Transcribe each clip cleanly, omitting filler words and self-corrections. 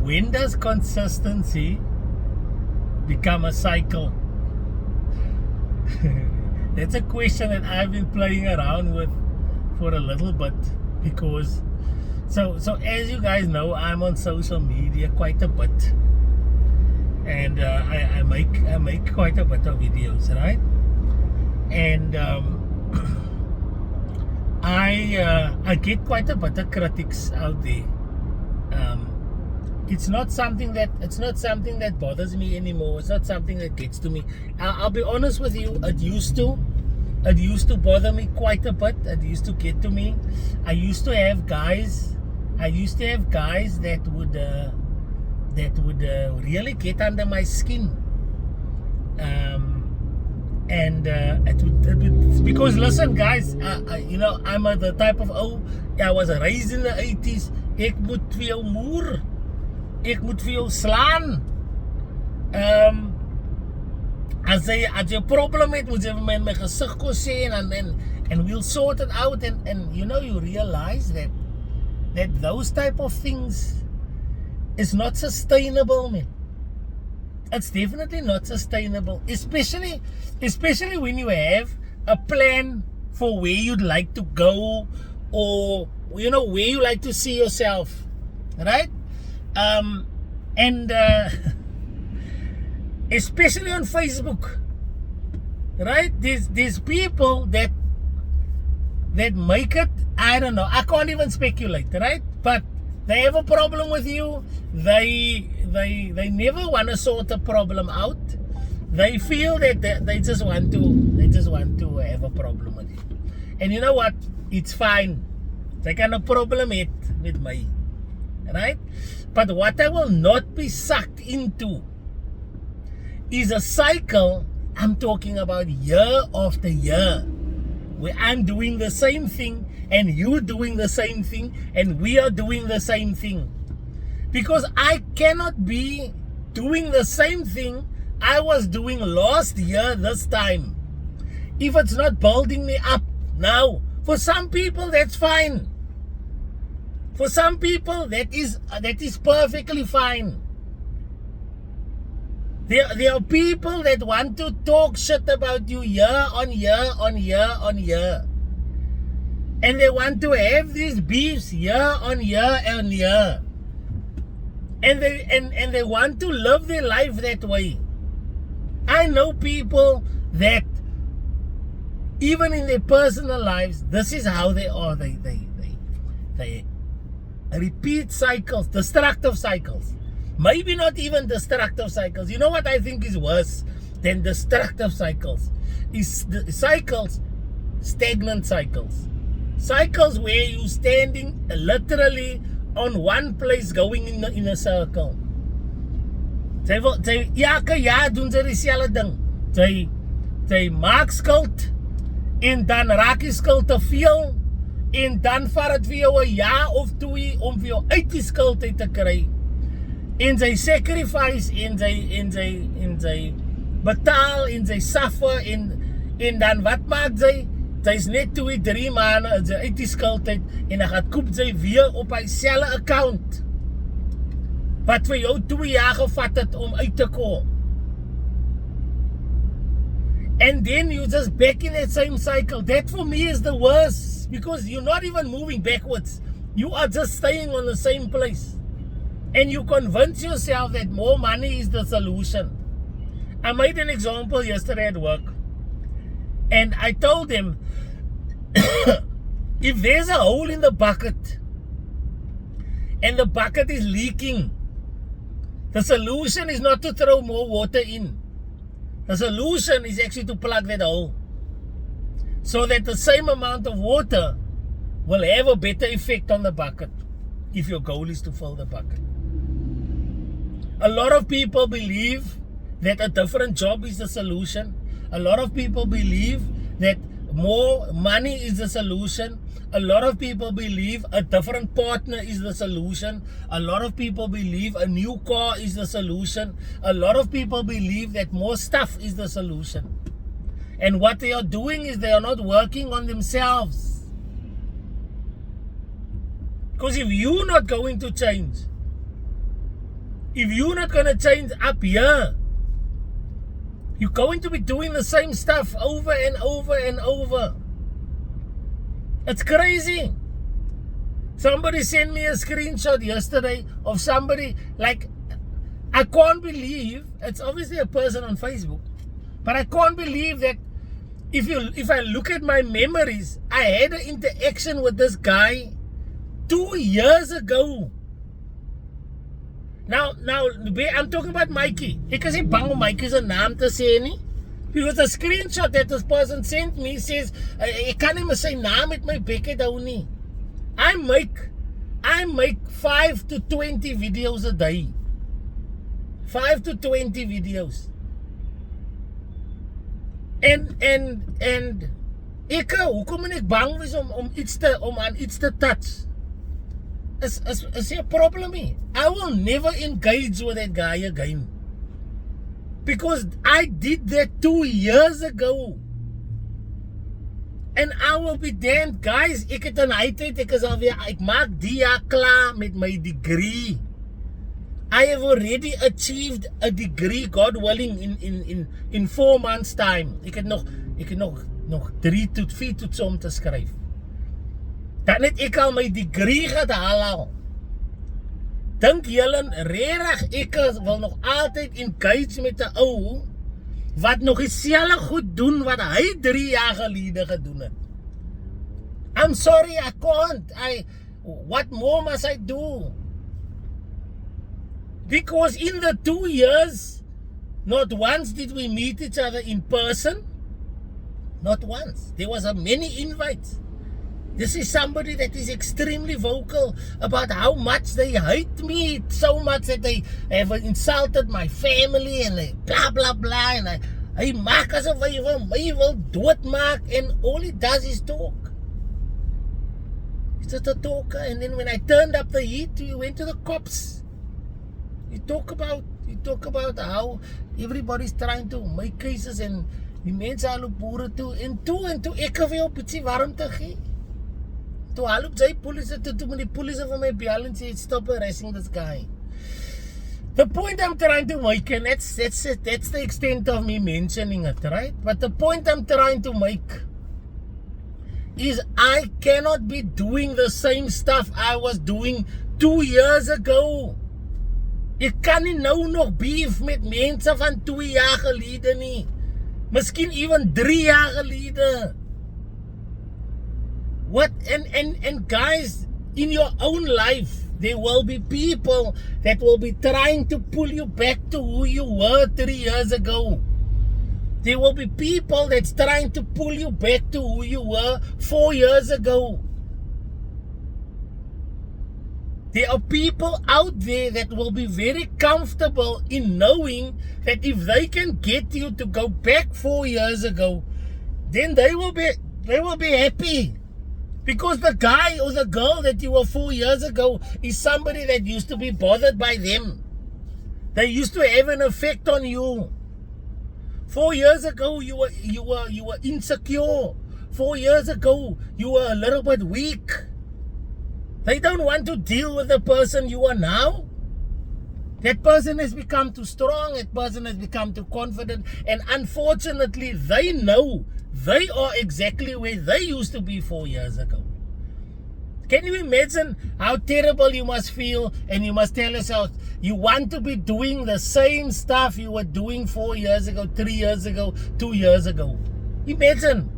when does consistency become a cycle? That's a question that I've been playing around with for a little bit, because so as you guys know, I'm on social media quite a bit, and I make quite a bit of videos, right? And I get quite a bit of critics out there. It's not something that bothers me anymore. It's not something that gets to me. I'll be honest with you. It used to bother me quite a bit. It used to get to me. I used to have guys that would really get under my skin. And it would, because listen guys, you know, I'm the type of I was raised in the 80s. Ek moet vir jou moer. Ek moet vir jou slaan. As jy problem het, moet jy vir my gesig kom sê, and we'll sort it out, and you know, you realize that those type of things is not sustainable, man. It's definitely not sustainable, especially when you have a plan for where you'd like to go, or you know, where you like to see yourself, right? And especially on Facebook, right? There's people that make it, I don't know, I can't even speculate, right? But they have a problem with you. They never want to sort the problem out. They feel that they just want to have a problem with you. And you know what? It's fine. They can a problem with me, right? But what I will not be sucked into is a cycle. I'm talking about year after year, where I'm doing the same thing, and you doing the same thing, and we are doing the same thing. Because I cannot be doing the same thing I was doing last year this time, if it's not building me up now. For some people, that's fine. For some people, that is perfectly fine. There are people that want to talk shit about you year on year on year on year. And they want to have these beefs year on year on year. And they want to live their life that way. I know people that even in their personal lives, this is how they are. They repeat cycles, destructive cycles. Maybe not even destructive cycles. You know what I think is worse than destructive cycles? Is the cycles, stagnant cycles. Cycles where you standing literally on one place going in a circle. Sy elke jaar doen sy dieselfde ding. Sy maak skuld, en dan raak die skuld te veel, en dan vat het vir jou 'n jaar of 2 om vir jou uit die skuld uit te kry. En sy sacrifice, en sy betaal, en sy suffer, en dan wat maak sy? Sy's net 2-3 maande uit die skuld uit, en dan gaan koop sy weer op hy selfe account, wat vir jou 2 jaar gevat het om uit te kom. And then you just back in that same cycle. That for me is the worst, because you're not even moving backwards. You are just staying on the same place. And you convince yourself that more money is the solution. I made an example yesterday at work. And I told them, if there's a hole in the bucket, and the bucket is leaking, the solution is not to throw more water in. The solution is actually to plug that hole, so that the same amount of water will have a better effect on the bucket, if your goal is to fill the bucket. A lot of people believe that a different job is the solution. A lot of people believe that more money is the solution. A lot of people believe a different partner is the solution. A lot of people believe a new car is the solution. A lot of people believe that more stuff is the solution. And what they are doing is they are not working on themselves. Because if you're not going to change, If you're not going to change up here, you're going to be doing the same stuff over and over and over. It's crazy. Somebody sent me a screenshot yesterday of somebody, like, I can't believe, it's obviously a person on Facebook, but I can't believe that if I look at my memories, I had an interaction with this guy 2 years ago. Now, I'm talking about Mikey. Ek is nie bang om Mikey se naam te sê nie. Because the screenshot that this person sent me says, ek kan nie meer sy naam met my bek uit hou nie. I make 5 to 20 videos a day. 5 to 20 videos. En ek, hoekom moet ek bang wees om aan iets te touch? Is a problem here. I will never engage with that guy again. Because I did that 2 years ago. And I will be damned, guys. Ek het 'n uitheid, ek maak die jaar klaar met my degree. I have already achieved a degree, God willing, in 4 months time. Ek het nog 3 tot 4 toetse om te skryf. Dan het ek al my degree gehaal al. Dink julle regtig ek wil nog altyd engage met 'n ou wat nog dieselfde goed doen wat hy 3 jaar gelede gedoen het? I'm sorry, I can't. What more must I do? Because in the 2 years, not once did we meet each other in person. Not once. There was many invites. This is somebody that is extremely vocal about how much they hate me so much that they have insulted my family and they blah blah blah, and hy maak asof hy wil doodmaak, and all he does is talk. He's just a talker. And then when I turned up the heat, we went to the cops. You talk about how everybody's trying to make cases and die mense al op boere toe, en toe ek het weer op ietsie warm te gee. Toe al op sy polisie toe met die polisie van my bel en sê stop arresting this guy. The point I'm trying to make, and that's the extent of me mentioning it, right? But the point I'm trying to make is I cannot be doing the same stuff I was doing 2 years ago. Ek kan nie nou nog beef met mense van 2 jaar gelede nie. Miskien even 3 jaar gelede. What and guys, in your own life, there will be people that will be trying to pull you back to who you were 3 years ago. There will be people that's trying to pull you back to who you were 4 years ago. There are people out there that will be very comfortable in knowing that if they can get you to go back 4 years ago, then they will be happy. Because the guy or the girl that you were 4 years ago is somebody that used to be bothered by them. They used to have an effect on you. 4 years ago you were insecure. 4 years ago you were a little bit weak. They don't want to deal with the person you are now. That person has become too strong. That person has become too confident. And unfortunately, they know they are exactly where they used to be 4 years ago. Can you imagine how terrible you must feel, and you must tell yourself you want to be doing the same stuff you were doing 4 years ago, 3 years ago, 2 years ago? Imagine.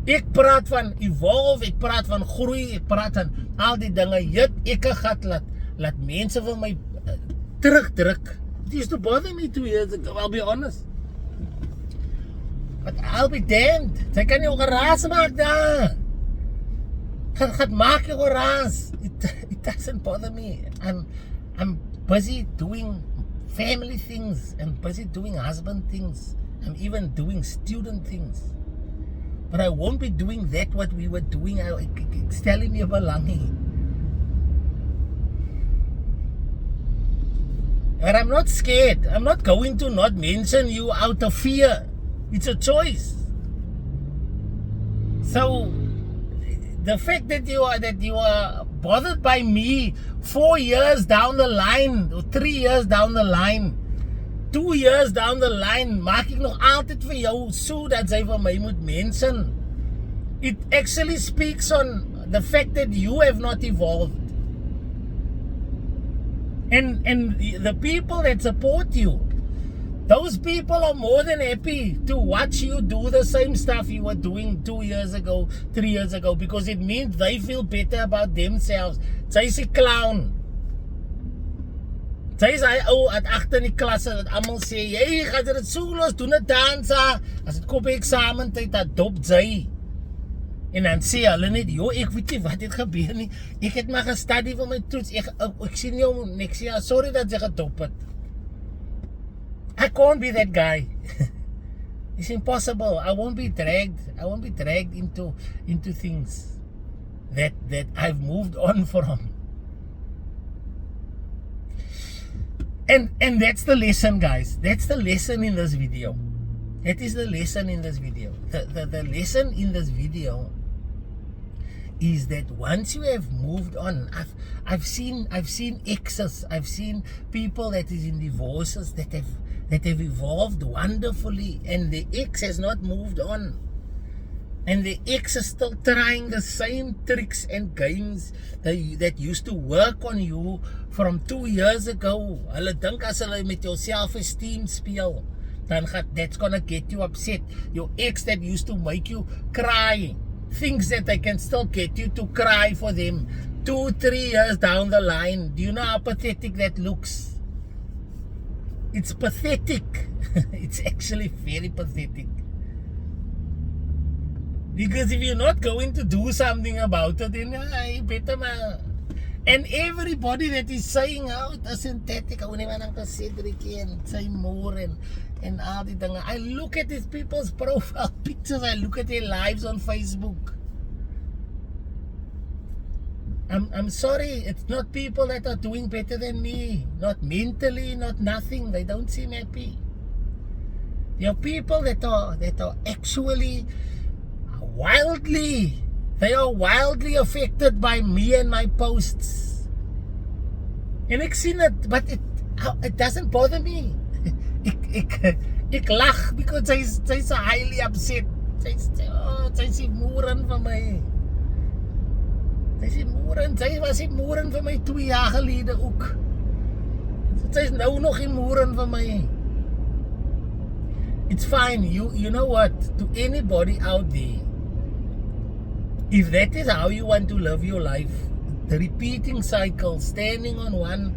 Ek praat van evolve, ek praat van groei, ek praat van al die dinge. Ek gat laat mense van my terugdruk. It used to bother me 2 years ago, I'll be honest. But I'll be damned. Sy kan jou geraas maak daar. Gaat maak jou geraas. It doesn't bother me. I'm busy doing family things. I'm busy doing husband things. I'm even doing student things. But I won't be doing that what we were doing. Stel nie meer belang nie. But I'm not scared. I'm not going to not mention you out of fear. It's a choice. So the fact that you are bothered by me 4 years down the line, or 3 years down the line, 2 years down the line, maak ek nog altyd vir jou so dat jy vir my moet mention. It actually speaks on the fact that you have not evolved. And the people that support you, those people are more than happy to watch you do the same stuff you were doing 2 years ago, 3 years ago, because it means they feel better about themselves. Sy's 'n clown. Sy's hy ou at agter in die klasse dat almal sê, "Jy gaan dit so los doen 'n dansa." As dit kom by eksamen tyd, dat dop jy. En dan sê hulle net, "Jo, ek weet nie wat het gebeur nie. Ek het maar gestudy vir my toets. Ek sien jou next year. Sorry dat jy gedop het." I can't be that guy. It's impossible. I won't be dragged into things that I've moved on from. And that's the lesson, guys. That's the lesson in this video. That is the lesson in this video. The lesson in this video is that once you have moved on, I've seen exes, I've seen people that is in divorces that have evolved wonderfully, and the ex has not moved on, and the ex is still trying the same tricks and games that used to work on you from 2 years ago. Hulle dink as hulle met jou self-esteem speel, then that's gonna get you upset. Your ex that used to make you cry thinks that they can still get you to cry for them 2-3 years down the line. Do you know how pathetic that looks? It's pathetic. It's actually very pathetic. Because if you're not going to do something about it, then you better man. And everybody that is saying, "Oh, it's synthetic," I say more and all the things. I look at these people's profile pictures, I look at their lives on Facebook. I'm sorry, it's not people that are doing better than me. Not mentally, not nothing. They don't seem happy. There are people that are actually wildly affected by me and my posts. And ek sien it, but it doesn't bother me. Ek lag because sy's highly upset. Sy's moeren vir my. Sy was die moeren vir my 2 jaar gelede ook. Sy's nou nog die moeren vir my. It's fine. You know what? To anybody out there, if that is how you want to live your life, the repeating cycle, standing on one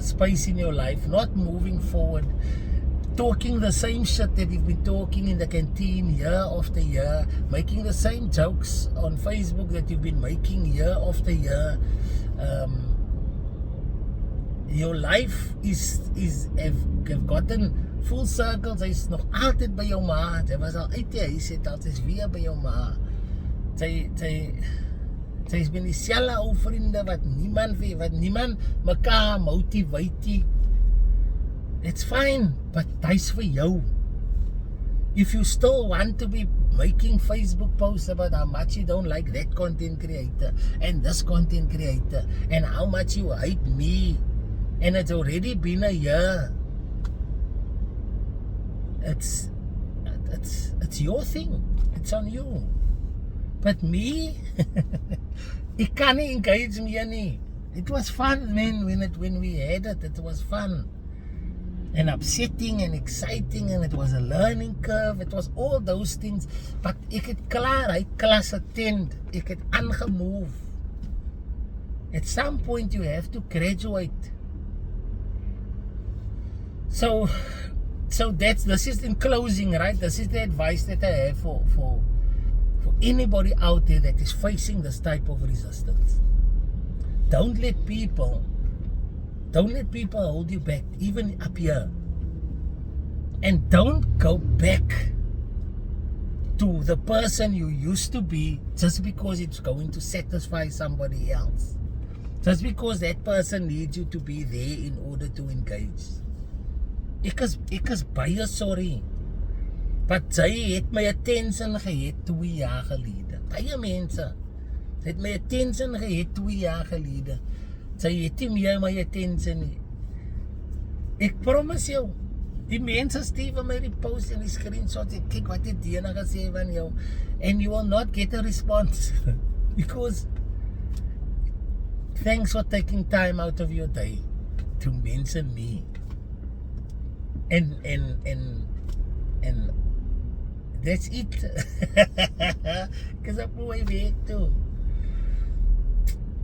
space in your life, not moving forward, talking the same shit that you've been talking in the canteen year after year, making the same jokes on Facebook that you've been making year after year. Your life have gotten full circles. Hy's nog altyd by jou ma. Hy was al uit die huis, het altyd weer by jou ma. Sy's been dieselfde ou vriende wat niemand mekaar motiveer. It's fine, but that's for you. If you still want to be making Facebook posts about how much you don't like that content creator and this content creator and how much you hate me, and it's already been a year, it's your thing. It's on you. But me, it can't engage me any. It was fun, man, when we had it. It was fun. And upsetting and exciting, and it was a learning curve. It was all those things. But ek het klaar uit klas attend. Ek het aangemove. At some point you have to graduate. So this is in closing, right? This is the advice that I have for anybody out there that is facing this type of resistance. Don't let people hold you back, even up here. And don't go back to the person you used to be just because it's going to satisfy somebody else. Just because that person needs you to be there in order to engage. Ek is baie sorry. But sy het my attention gehet 2 jaar gelede. Baie mense. Het my attention gehet 2 jaar gelede. Sy het nie meer my attention nie. Ek promise jou, die mense stuur vir my die post en die screenshots, ek kyk wat het Diana gesê van jou, and you will not get a response, because thanks for taking time out of your day to mention me, and that's it, because I'm way back too.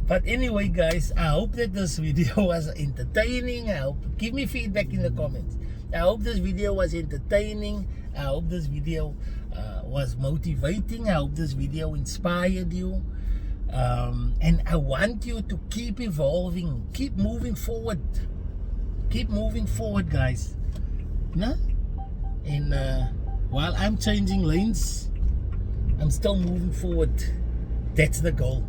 But anyway, guys, I hope that this video was entertaining. I hope, give me feedback in the comments. I hope this video was entertaining. I hope this video was motivating. I hope this video inspired you. And I want you to keep evolving, keep moving forward. Keep moving forward, guys. No? And while I'm changing lanes, I'm still moving forward. That's the goal.